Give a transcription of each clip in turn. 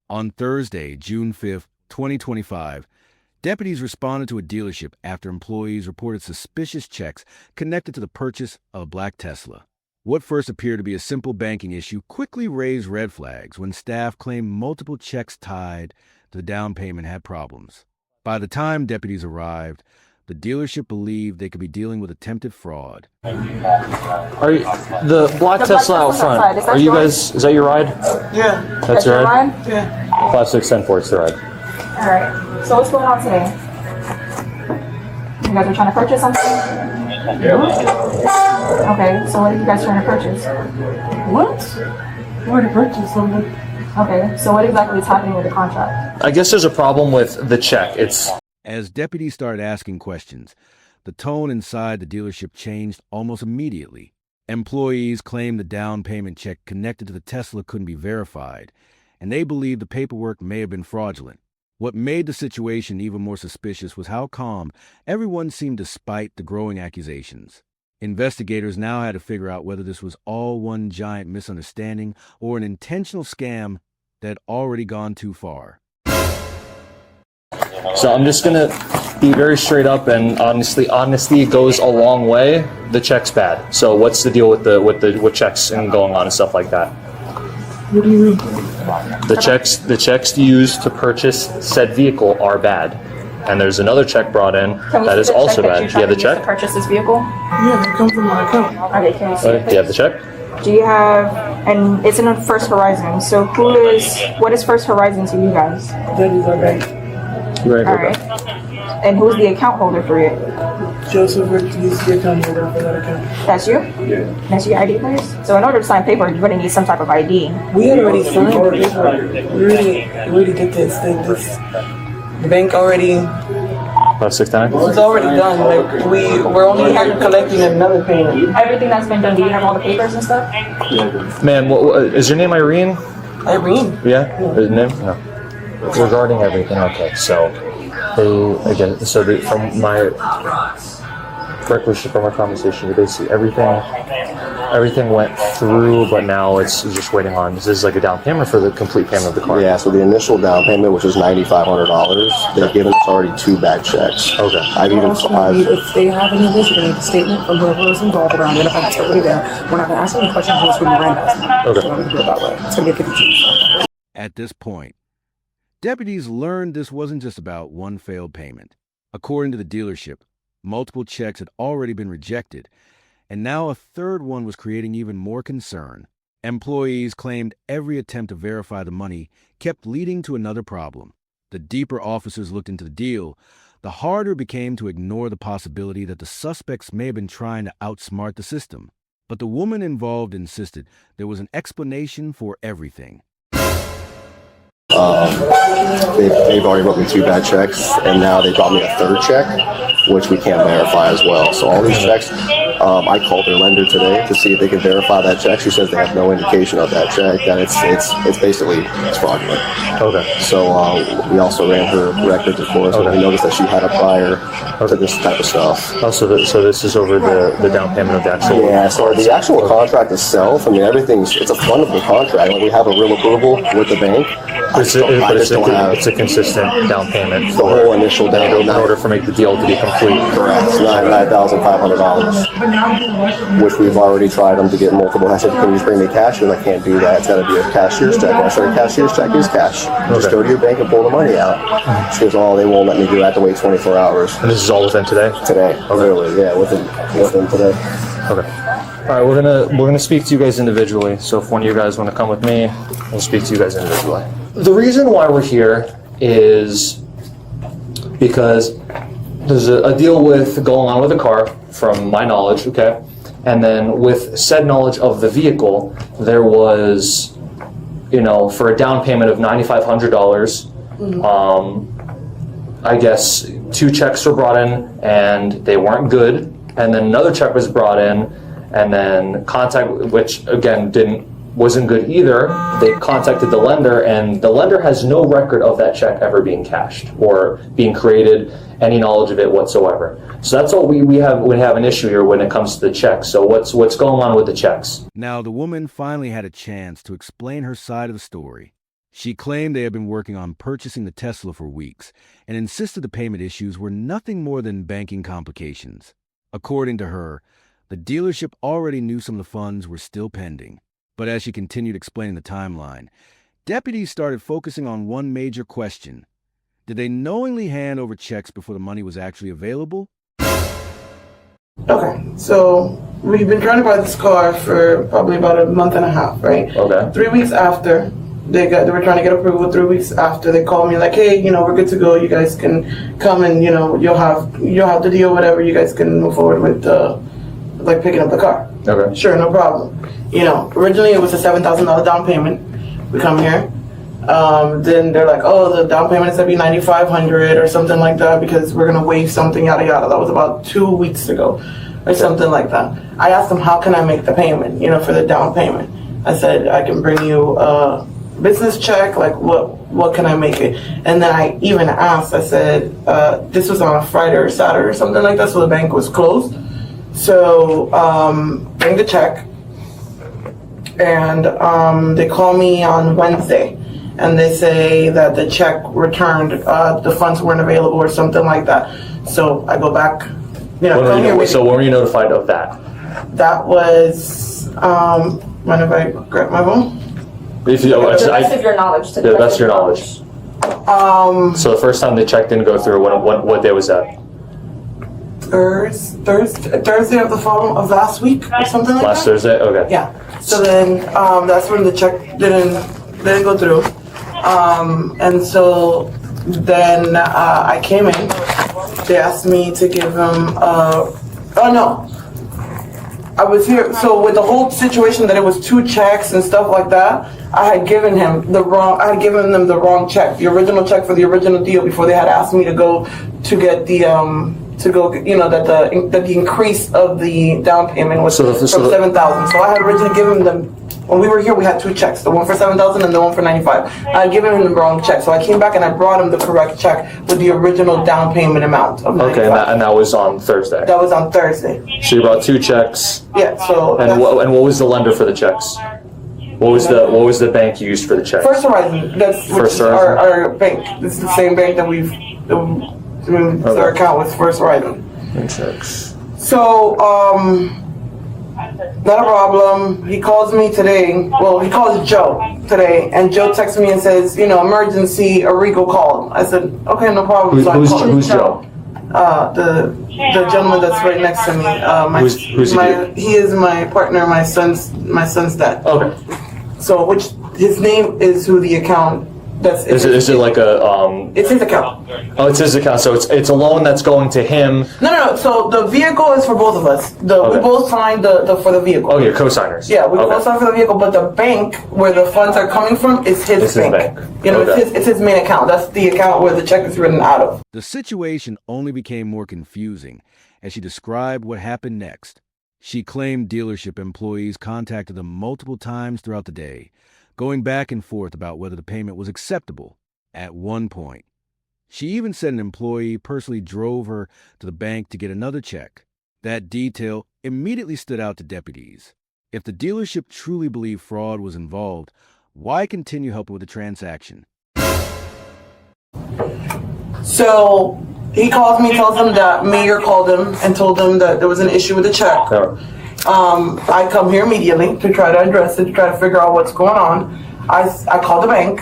On Thursday, June 5th, 2025, deputies responded to a dealership after employees reported suspicious checks connected to the purchase of a black Tesla. What first appeared to be a simple banking issue quickly raised red flags when staff claimed multiple checks tied to the down payment had problems. By the time deputies arrived, the dealership believed they could be dealing with attempted fraud. Are you, the black Tesla out front, are you guys, is that your ride? Yeah. That's your ride? Yeah. 5610 is the ride. Alright, so what's going on today? You guys are trying to purchase something? Yeah. Okay, so what are you guys trying to purchase? What? You already purchased something. Okay, so what exactly is happening with the contract? I guess there's a problem with the check. As deputies started asking questions, the tone inside the dealership changed almost immediately. Employees claimed the down payment check connected to the Tesla couldn't be verified, and they believed the paperwork may have been fraudulent. What made the situation even more suspicious was how calm everyone seemed despite the growing accusations. Investigators now had to figure out whether this was all one giant misunderstanding or an intentional scam that had already gone too far. So I'm just gonna be very straight up, and honestly, honesty goes a long way. The check's bad. So what's the deal with checks and going on and stuff like that? What do you mean? The checks used to purchase said vehicle are bad, and there's another check brought in that is also bad. Do you have the check? To purchase this vehicle? Yeah, that comes from my account. Okay, can you see it, Do you have the check? Do you have, and it's in First Horizon, so what is First Horizon to you guys? That is our bank. Right. Alright. And who's the account holder for it? Joseph is the account holder for that account. That's you? Yeah. That's your ID, please? So in order to sign paper, you're going to need some type of ID. We had already signed the paper. We already did this thing. The bank already, About 6 times. it's already done. Like we're only collecting another payment. Everything that's been done, do you have all the papers and stuff? Man, what, is your name Irene? Irene. Yeah. Is name? No. Regarding everything, okay. So from my recollection from our conversation, basically everything went through, but now it's just waiting on. This is like a down payment for the complete payment of the car. Yeah, so the initial down payment, which was $9,500, they've given us already 2 back checks. Okay. If they have any of this, we're going to need a statement from whoever was involved around it. If I'm totally there, we're not going to ask any questions. We're just going to run that. Okay. So I'm going to do it that way. It's going to be a 50. At this point, deputies learned this wasn't just about one failed payment. According to the dealership, multiple checks had already been rejected, and now a third one was creating even more concern. Employees claimed every attempt to verify the money kept leading to another problem. The deeper officers looked into the deal, the harder it became to ignore the possibility that the suspects may have been trying to outsmart the system. But the woman involved insisted there was an explanation for everything. They've already wrote me 2 bad checks, and now they brought me a 3rd check, which we can't verify as well. So all these checks, I called their lender today to see if they can verify that check. She says they have no indication of that check, that it's basically fraudulent. Okay. So we also ran her records, of course, and we noticed that she had a prior to this type of stuff. Oh, so this is over the down payment of the actual. Yeah, so the actual contract itself, I mean, it's a fundable contract. Like, we have a real approval with the bank. It's a consistent down payment. The whole initial down in order for make the deal to be complete. Correct. It's $9,500, which we've already tried them to get multiple. I said, can you just bring me cash? And I can't do that. It's got to be a cashier's check. And I said, a cashier's check is cash. Just go to your bank and pull the money out. She goes, oh, they won't let me do that. I have to wait 24 hours. And this is all within today? Today. Okay. Literally, yeah, within today. Okay. All right, we're gonna speak to you guys individually. So if one of you guys want to come with me, we'll speak to you guys individually. The reason why we're here is because there's a deal with going on with the car, from my knowledge, okay? And then with said knowledge of the vehicle, there was, for a down payment of $9,500, I guess 2 checks were brought in and they weren't good. And then another check was brought in, and then contact, which again wasn't good either. They contacted the lender, and the lender has no record of that check ever being cashed or being created, any knowledge of it whatsoever. So that's what we have an issue here when it comes to the checks. So what's going on with the checks? Now, the woman finally had a chance to explain her side of the story. She claimed they had been working on purchasing the Tesla for weeks and insisted the payment issues were nothing more than banking complications. According to her, the dealership already knew some of the funds were still pending. But as she continued explaining the timeline, deputies started focusing on one major question. Did they knowingly hand over checks before the money was actually available? Okay, so we've been trying to buy this car for probably about a month and a half, right? Okay. 3 weeks after they were trying to get approval. 3 weeks after they called me like, hey, we're good to go. You guys can come and you'll have the deal, whatever. You guys can move forward with like picking up the car. Okay. Sure, no problem. Originally it was a $7,000 down payment. We come here. Then they're like, oh, the down payment is gonna be $9,500 or something like that because we're gonna waive something, yada yada. That was about 2 weeks ago or something like that. I asked them, how can I make the payment, for the down payment? I said, I can bring you a business check, like what can I make it? And then I even asked, I said, this was on a Friday or Saturday or something like that, so the bank was closed. So bring the check, and they call me on Wednesday, and they say that the check returned, the funds weren't available or something like that. So I go back, So when were you notified of that? That was, mind if I grab my phone? If you, To the best of your knowledge. To the best of your knowledge. So the first time the check didn't go through, what day was that? Thursday of last week or something like that. Last Thursday? Okay. Yeah. So then that's when the check didn't go through. And so then I came in. They asked me to give them. Oh no. I was here. So with the whole situation that it was 2 checks and stuff like that, I had given them the wrong check, the original check for the original deal before they had asked me to go to get the that the increase of the down payment was from 7,000. So I had originally given them, when we were here, we had 2 checks, the one for 7,000 and the one for 95. I had given him the wrong check, so I came back and I brought him the correct check with the original down payment amount of 95. Okay, and that was on Thursday. That was on Thursday. So you brought 2 checks. Yeah. So. And what was the lender for the checks? What was the bank used for the checks? First Horizon. That's First our, Horizon? our bank. This is the same bank that our account was First Horizon. Checks. So, not a problem. He calls me today. Well, he calls Joe today, and Joe texts me and says, emergency, Arrigo called. I said, okay, no problem. So Who's Joe? The gentleman that's right next to me. Who's he? He is my partner, my son's dad. Okay. So, his name is who the account. Is it like a It's his account. Oh, it's his account. So it's a loan that's going to him. No. So the vehicle is for both of us. We both signed for the vehicle. Oh, you're co-signers. Yeah, we both signed for the vehicle, but the bank where the funds are coming from is his bank. It's his main account. That's the account where the check is written out of. The situation only became more confusing as she described what happened next. She claimed dealership employees contacted them multiple times throughout the day, going back and forth about whether the payment was acceptable. At one point, she even said an employee personally drove her to the bank to get another check. That detail immediately stood out to deputies. If the dealership truly believed fraud was involved, why continue helping with the transaction? So he calls me, tells them that Mayor called him and told him that there was an issue with the check. I come here immediately to try to address it, to try to figure out what's going on. I call the bank.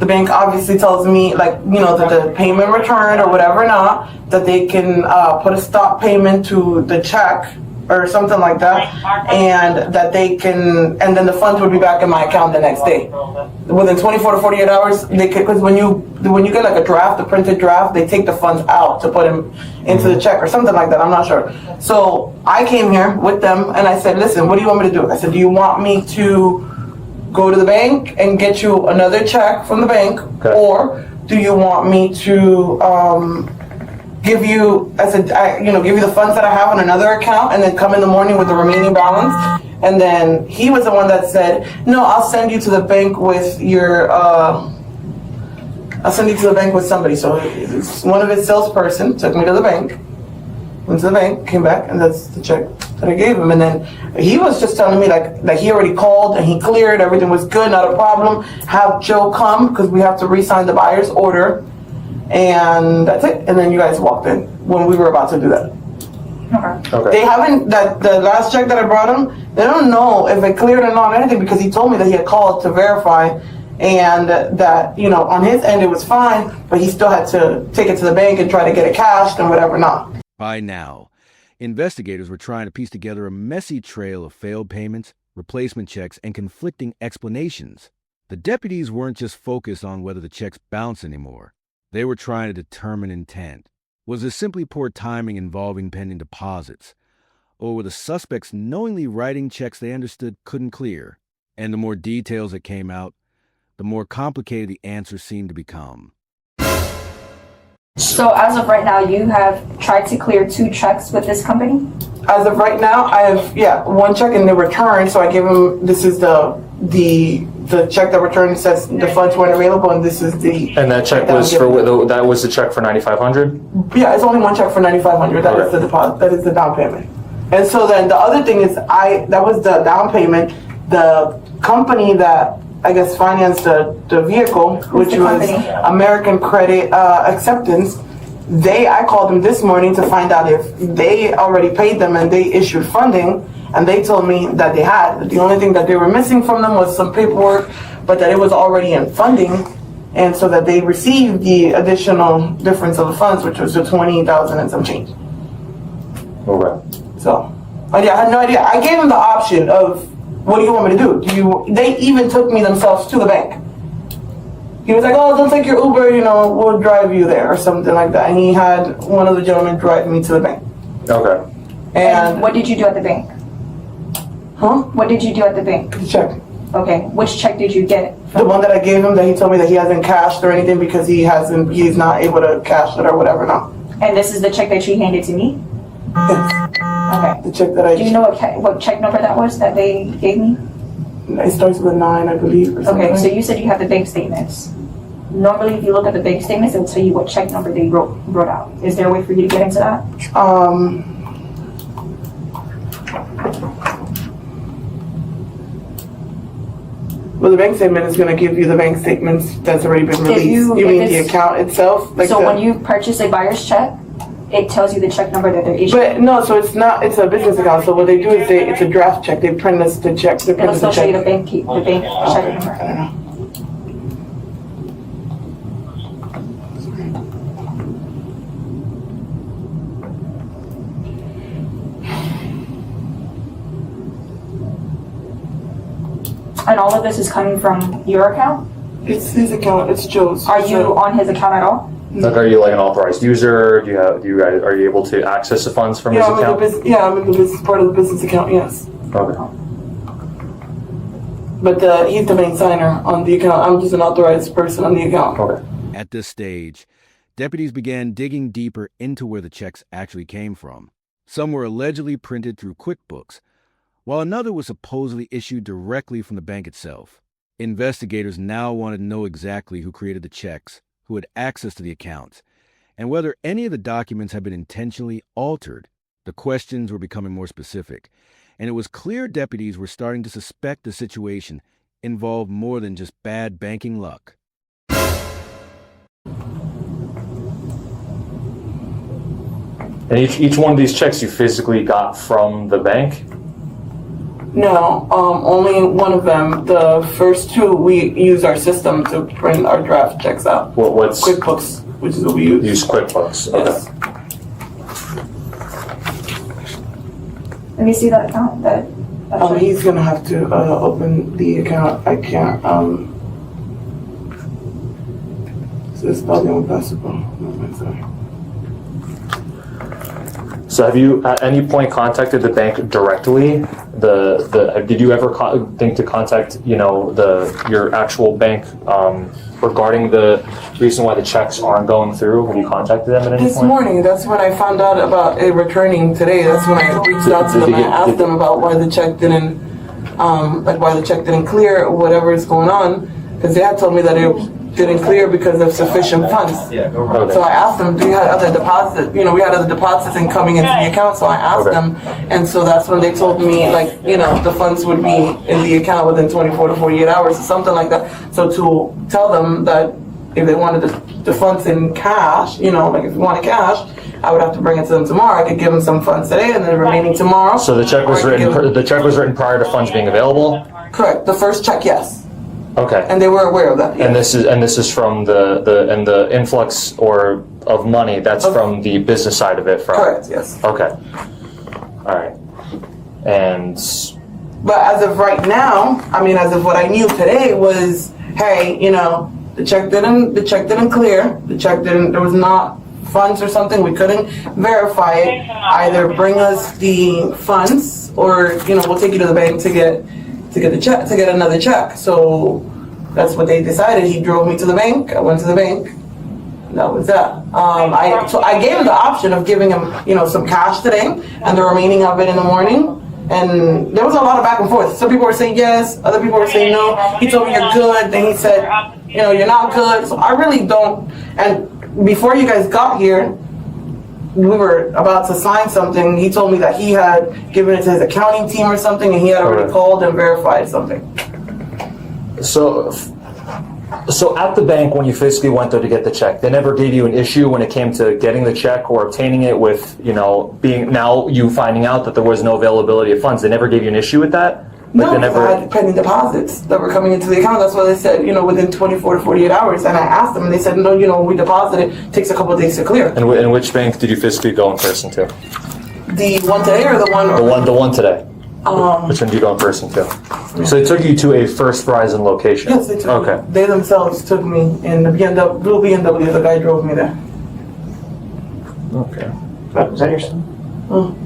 The bank obviously tells me, that the payment returned or whatever not, that they can put a stop payment to the check or something like that, and that they can, and then the funds would be back in my account the next day. Within 24 to 48 hours, they could, because when you get like a draft, a printed draft, they take the funds out to put them into the check or something like that, I'm not sure. So I came here with them and I said, listen, what do you want me to do? I said, do you want me to go to the bank and get you another check from the bank, or do you want me to give you, give you the funds that I have on another account and then come in the morning with the remaining balance? And then he was the one that said, no, I'll send you to the bank with your, I'll send you to the bank with somebody. So one of his salesperson took me to the bank, went to the bank, came back, and that's the check. that I gave him. And then he was just telling me like that he already called and he cleared, everything was good, not a problem. Have Joe come because we have to re-sign the buyer's order. And that's it. And then you guys walked in when we were about to do that. Okay. They haven't, the last check that I brought him, they don't know if it cleared or not or anything because he told me that he had called to verify and that, you know, on his end it was fine, but he still had to take it to the bank and try to get it cashed and whatever not. By now, investigators were trying to piece together a messy trail of failed payments, replacement checks, and conflicting explanations. The deputies weren't just focused on whether the checks bounced anymore. They were trying to determine intent. Was this simply poor timing involving pending deposits? Or were the suspects knowingly writing checks they understood couldn't clear? And the more details that came out, the more complicated the answer seemed to become. So as of right now, you have tried to clear 2 checks with this company? As of right now, I have, 1 check in the return, so I gave him, this is the check that returned says the funds weren't available, and this is the... And that check was that was the check for $9,500? Yeah, it's only 1 check for $9,500. That is the deposit. That is the down payment. And so then the other thing is, that was the down payment. The company that I guess financed the vehicle, which was American Credit Acceptance. I called them this morning to find out if they already paid them and they issued funding, and they told me that they had. The only thing that they were missing from them was some paperwork, but that it was already in funding, and so that they received the additional difference of the funds, which was the $20,000 and some change. Okay. So, I had no idea. I gave them the option of, what do you want me to do? They even took me themselves to the bank. He was like, oh, don't take your Uber, we'll drive you there or something like that. And he had one of the gentlemen drive me to the bank. Okay. And what did you do at the bank? Huh? What did you do at the bank? The check. Okay. Which check did you get? The one that I gave him that he told me that he hasn't cashed or anything because he's not able to cash it or whatever now. And this is the check that you handed to me? Yes. Okay. The check that Do you know what check number that was that they gave me? It starts with a 9, I believe. Or something. Okay, so you said you have the bank statements. Normally, if you look at the bank statements, it'll tell you what check number they wrote out. Is there a way for you to get into that? Well, the bank statement is going to give you the bank statements that's already been released. You mean the account itself? So when you purchase a buyer's check, it tells you the check number that they're issuing. But no, so it's not. It's a business account. So what they do is it's a draft check. They print us the check. They print us the It'll show check. you the bank check number. I don't know. And all of this is coming from your account? It's his account. It's Joe's. Are you on his account at all? Like, are you like an authorized user? Are you able to access the funds from his account? I'm in the business, part of the business account. Yes. Okay. But he's the main signer on the account. I'm just an authorized person on the account. Okay. At this stage, deputies began digging deeper into where the checks actually came from. Some were allegedly printed through QuickBooks, while another was supposedly issued directly from the bank itself. Investigators now wanted to know exactly who created the checks, who had access to the accounts, and whether any of the documents had been intentionally altered. The questions were becoming more specific, and it was clear deputies were starting to suspect the situation involved more than just bad banking luck. And each one of these checks you physically got from the bank? No, only one of them. The first 2, we use our system to print our draft checks out. What's QuickBooks, which is what we use. Use QuickBooks. Okay. Yes. Let me see that account. He's gonna have to open the account. I can't. So it's probably impossible. No, sorry. So have you at any point contacted the bank directly? Did you ever think to contact your actual bank regarding the reason why the checks aren't going through? Have you contacted them at any point? This morning, that's when I found out about it returning today. That's when I reached out to them and asked them about why the check didn't clear or whatever is going on, because they had told me that didn't clear because of sufficient funds. So I asked them, do you have other deposits? We had other deposits incoming into the account, so I asked them, and so that's when they told me, like, the funds would be in the account within 24 to 48 hours or something like that. So to tell them that if they wanted the funds in cash, like if you wanted cash, I would have to bring it to them tomorrow. I could give them some funds today and then the remaining tomorrow. So the check was written. The check was written prior to funds being available. Correct. The first check, yes. Okay. And they were aware of that. Yes. And this is from the influx of money. That's from the business side of it. Correct. Yes. Okay. All right. And. But as of right now, as of what I knew today was, hey, the check didn't clear. There was not funds or something. We couldn't verify it. Either bring us the funds, or we'll take you to the bank to get the check, to get another check. So that's what they decided. He drove me to the bank. I went to the bank. That was that. I gave him the option of giving him some cash today and the remaining of it in the morning. And there was a lot of back and forth. Some people were saying yes, other people were saying no. He told me you're good, then he said, you're not good. So I really don't. And before you guys got here, we were about to sign something. He told me that he had given it to his accounting team or something, and he had already called and verified something. So at the bank, when you physically went there to get the check, they never gave you an issue when it came to getting the check or obtaining it with, being now you finding out that there was no availability of funds. They never gave you an issue with that? No, I had pending deposits that were coming into the account. That's why they said, within 24 to 48 hours. And I asked them, and they said, no, we deposited. It takes a couple of days to clear. And in which bank did you physically go in person to? The one today or the one? The one today. Which one did you go in person to? So they took you to a First Verizon location? Yes, they took me. They themselves took me in the blue BMW. The guy drove me there. Okay. Is that your son?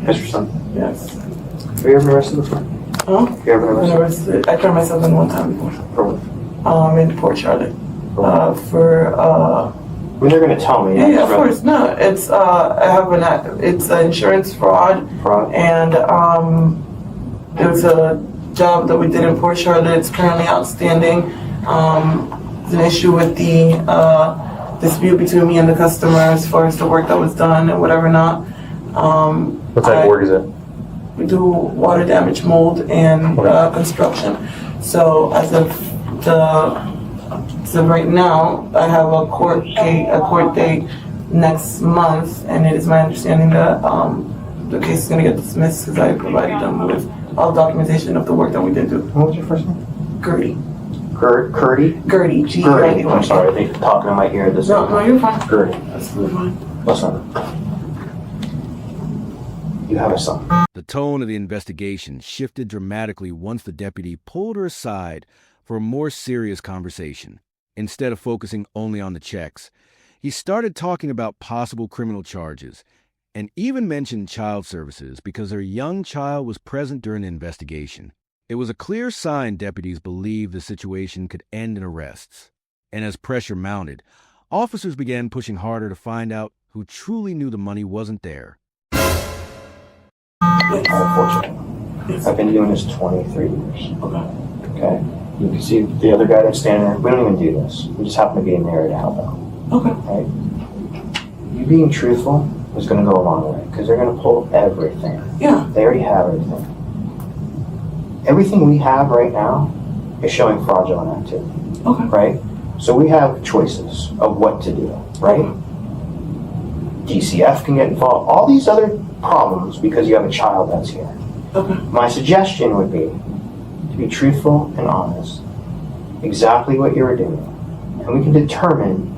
That's your son? Yes. Have you ever been arrested before? Huh? Have you ever been arrested? I turned myself in one time before. For what? In Port Charlotte. They're going to tell me. Yeah, of course. No, it's it's an insurance fraud. And it was a job that we did in Port Charlotte. It's currently outstanding. There's an issue with the dispute between me and the customer as far as the work that was done and whatever not. What type of work is it? We do water damage, mold, and construction. So as of right now, I have a court date next month, and it is my understanding that the case is going to get dismissed because I provided them with all documentation of the work that we did do. What was your first name? Gertie. Gertie? Gertie. Gertie. I'm sorry, I think talking in my ear. No, you're fine. Gertie. That's fine. Listen. You have a son. The tone of the investigation shifted dramatically once the deputy pulled her aside for a more serious conversation. Instead of focusing only on the checks, he started talking about possible criminal charges and even mentioned child services because their young child was present during the investigation. It was a clear sign deputies believed the situation could end in arrests. And as pressure mounted, officers began pushing harder to find out who truly knew the money wasn't there. Unfortunately. I've been doing this 23 years. Okay? You can see the other guy that's standing there. We don't even do this. We just happen to be in the area to help out. Okay. Right? You being truthful is going to go a long way because they're going to pull everything. Yeah. They already have everything. Everything we have right now is showing fraudulent activity. Okay. Right? So we have choices of what to do. Right? DCF can get involved. All these other problems because you have a child that's here. Okay. My suggestion would be to be truthful and honest. Exactly what you were doing. And we can determine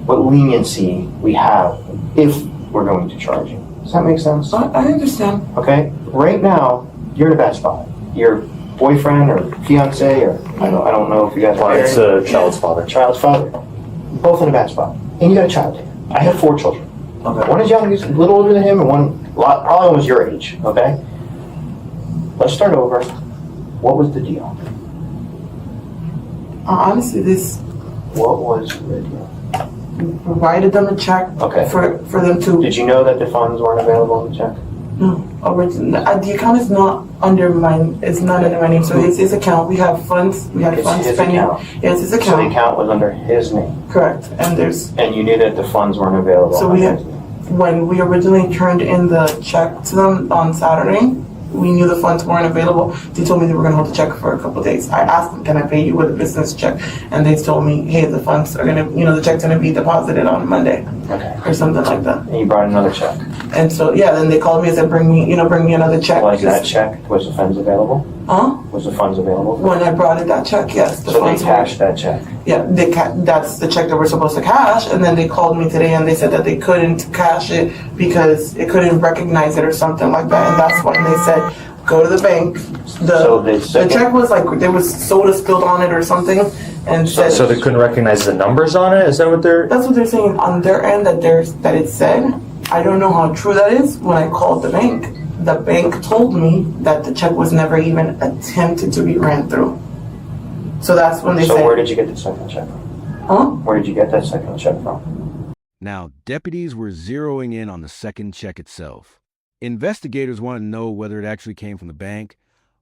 what leniency we have if we're going to charge you. Does that make sense? I understand. Okay? Right now, you're in a bad spot. Your boyfriend or fiance or I don't know if you guys are married. It's a child's father. Child's father. Both in a bad spot. And you got a child here. I have 4 children. Okay. One is young, he's a little older than him, and one probably almost your age. Okay? Let's start over. What was the deal? Honestly, What was the deal? provided them a check Okay. for them to. Did you know that the funds weren't available on the check? No. The account is not under my name. So it's his account. We have funds. We had It's funds his spending. account. Yeah, it's his So the account. account was under his name, Correct. And and you knew that the funds weren't available. so under we had, his name. when we originally turned in the check to them on Saturday, we knew the funds weren't available. They told me they were going to hold the check for a couple of days. I asked them, can I pay you with a business check? And they told me, hey, the funds are going to, the check's going to be deposited on Monday Okay. or something like that. And you brought another check. And so, yeah, then they called me and said, bring me another check. Was that check, was the funds available? Huh? Was the funds available? When I brought in that check, yes. The So they funds were- cashed that check. Yeah, that's the check that we're supposed to cash, and then they called me today and they said that they couldn't cash it because it couldn't recognize it or something like that, and that's when they said, go to the bank. So they The said- check was like, there was soda spilled on it or something, and said, So they couldn't recognize the numbers on it? Is that what they're? that's what they're saying on their end, that it said. I don't know how true that is. When I called the bank told me that the check was never even attempted to be ran through. So that's when they So said, where did you get the second check from? huh? Where did you get that second check from? Now, deputies were zeroing in on the second check itself. Investigators wanted to know whether it actually came from the bank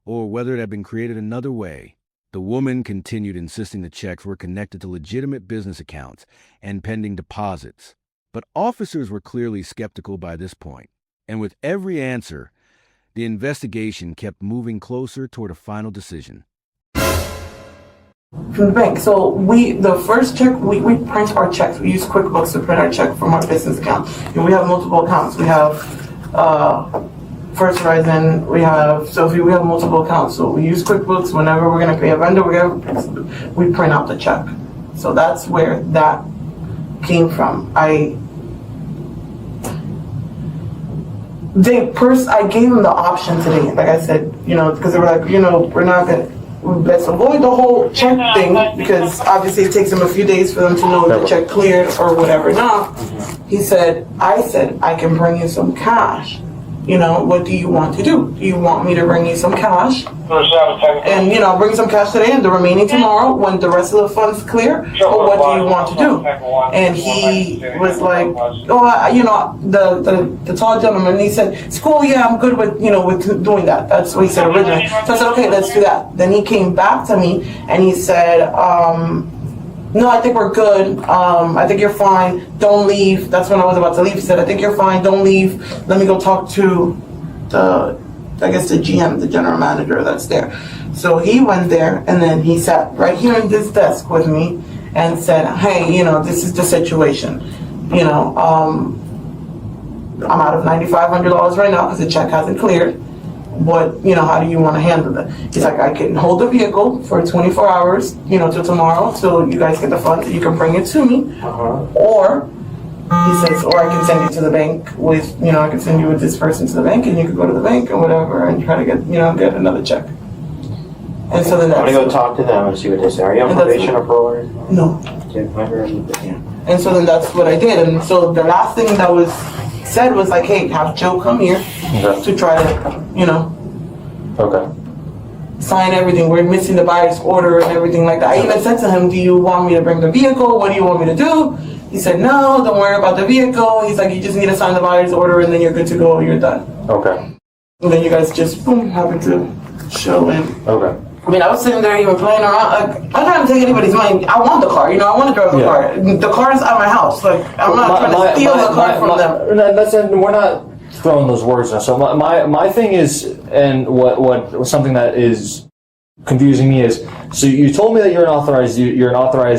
or whether it had been created another way. The woman continued insisting the checks were connected to legitimate business accounts and pending deposits. But officers were clearly skeptical by this point. And with every answer, the investigation kept moving closer toward a final decision. From the bank. So the first check, we print our checks. We use QuickBooks to print our check from our business account. And we have multiple accounts. We have First Horizon, we have Sophie, we have multiple accounts. So we use QuickBooks whenever we're going to pay a vendor, we print out the check. So that's where that came from. I gave them the option today, like I said, because they were like, we're not going to, let's avoid the whole check thing, because obviously it takes them a few days for them to know if the check cleared or whatever. Now, I said, I can bring you some cash. What do you want to do? Do you want me to bring you some cash? And, bring some cash today and the remaining tomorrow when the rest of the funds clear? Or what do you want to do? And he was like, the tall gentleman, he said, it's cool, yeah, I'm good with, with doing that. That's what he said originally. So I said, okay, let's do that. Then he came back to me and he said, no, I think we're good. I think you're fine. Don't leave. That's when I was about to leave. He said, I think you're fine. Don't leave. Let me go talk to the GM, the general manager that's there. So he went there and then he sat right here at this desk with me and said, hey, this is the situation. I'm out of $9,500 right now because the check hasn't cleared. But, how do you want to handle it? He's like, I can hold the vehicle for 24 hours, till tomorrow, till you guys get the funds, you can bring it to me. Or, he says, or I can send you to the bank with, I can send you with this person to the bank and you can go to the bank or whatever and try to get, get another check. And so then I'm gonna go talk to them and see what they say. Are you on And that's- probation or parole? No. And so then that's what I did. And so the last thing that was said was like, hey, have Joe come here to try to, Okay. sign everything. We're missing the buyer's order and everything like that. I even said to him, do you want me to bring the vehicle? What do you want me to do? He said, no, don't worry about the vehicle. He's like, you just need to sign the buyer's order and then you're good to go. You're done. Okay. And then you guys just, boom, happen to show in. Okay. I mean, I was sitting there even playing around. Like, I'm not trying to take anybody's money. I want the car. I want to drive the car. The car's at my house. Like, I'm not trying to steal the car from them. We're not throwing those words now. So my thing is, and what something that is confusing me is, so you told me that you're an authorized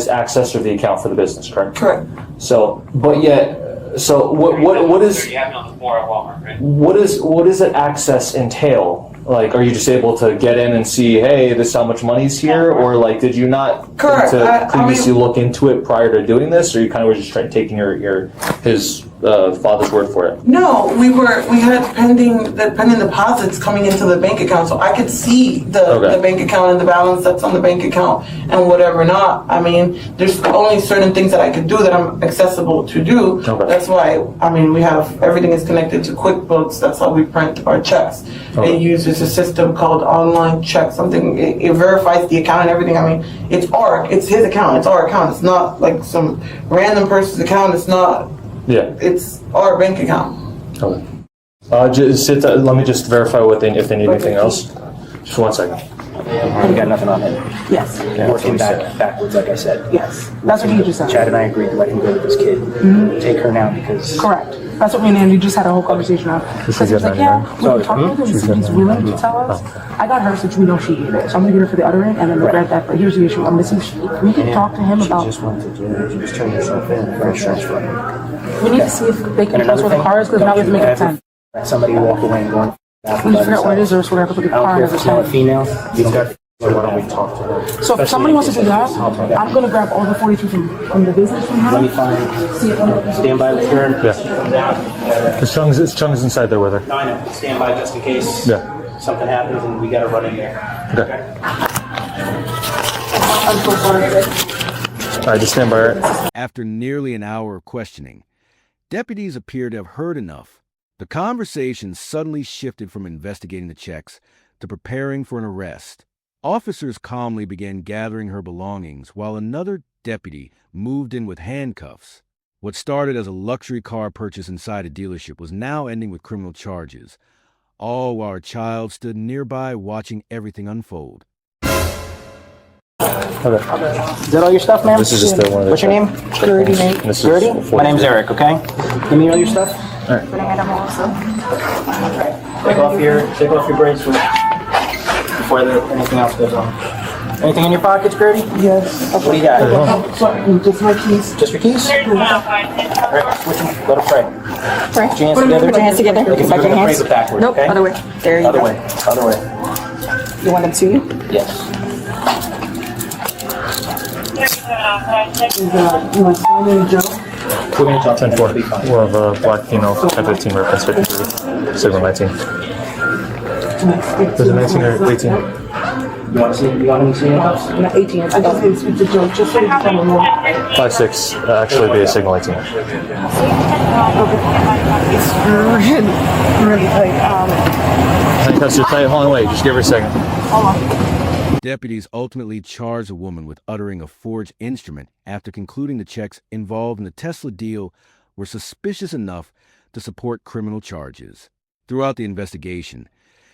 accessor of the account for the business, correct? Correct. So, but yet, so what does that access entail? Like, are you just able to get in and see, hey, this is how much money's here? Or, like, did you not Correct. previously look into it prior to doing this? Or you kind of were just taking his father's word for it? No, we had pending deposits coming into the bank account, so I could see the bank account and the balance that's on the bank account and whatever not. I mean, there's only certain things that I could do that I'm accessible to do. Okay. That's why, I mean, everything is connected to QuickBooks. That's how we print our checks. Okay. It uses a system called online check, it verifies the account and everything. I mean, it's his account, it's our account. It's not like some random person's account. It's not. Yeah. It's our bank account. Okay. Just sit there. Let me just verify if they need anything else. Just 1 second. We got nothing on him. Yes. Working backwards, like I said. Yes. That's what he just said. Chad and I agreed to let him go with this kid. Take her now because. Correct. That's what me and Andy just had a whole conversation on. Because he was like, yeah, we can talk with him and see if he's willing to tell us. I got her since we know she did it. So I'm going to get her for the uttering and then we'll grab that. But here's the issue. I'm missing. We can talk to him about. She just wanted to do it. You just turn yourself in for insurance fraud. We need to see if they can transfer the cars because now we have to make it 10. Somebody walk away and go on. We need to figure out what it is or else we're going to have to look at the I don't car care and if it's male or female. You don't got. So why don't we talk to her? So if somebody wants to do that, I'm going to grab all the 42 from the business from her. Let me find. Stand by with her. Yeah. It's Chung's inside there with her. No, I know. Stand by just in case. Yeah. Something happens and we got to run in there. Okay. I'm so sorry. All right, just stand by her. After nearly an hour of questioning, deputies appear to have heard enough. The conversation suddenly shifted from investigating the checks to preparing for an arrest. Officers calmly began gathering her belongings while another deputy moved in with handcuffs. What started as a luxury car purchase inside a dealership was now ending with criminal charges, all while her child stood nearby watching everything unfold. Okay. Is that all your stuff, ma'am? This is just the one. What's your name? Gertie, mate. This is Gertie? 44. My name's Eric, okay? Give me all your stuff. Take off your bracelet before anything else goes on. Anything in your pockets, Gertie? Yes. What do you got? Just my keys. Just your keys? Alright, switch them. Go to pray. Pray. Put your hands together. Put your hands together. If you're Back your gonna hands. pray, but backwards, Nope, okay? other way. There you Other go. way. Other way. You want them to you? Yes. My son and Joe. We're gonna talk 10-4. We'll have a black female, 10-15 reference 53, signal 19. There's a 19 or 18. You want him to see your house? Not 18. I just need to speak to Joe just so you can tell me more. 5-6, actually be a signal 18. It's really tight. Handcuffs are tight. Hold on, wait. Just give her a second. Hold on. Deputies ultimately charged a woman with uttering a forged instrument after concluding the checks involved in the Tesla deal were suspicious enough to support criminal charges. Throughout the investigation,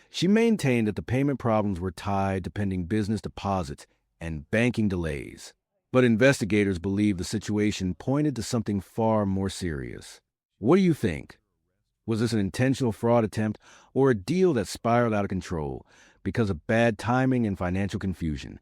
she maintained that the payment problems were tied to pending business deposits and banking delays. But investigators believe the situation pointed to something far more serious. What do you think? Was this an intentional fraud attempt or a deal that spiraled out of control because of bad timing and financial confusion?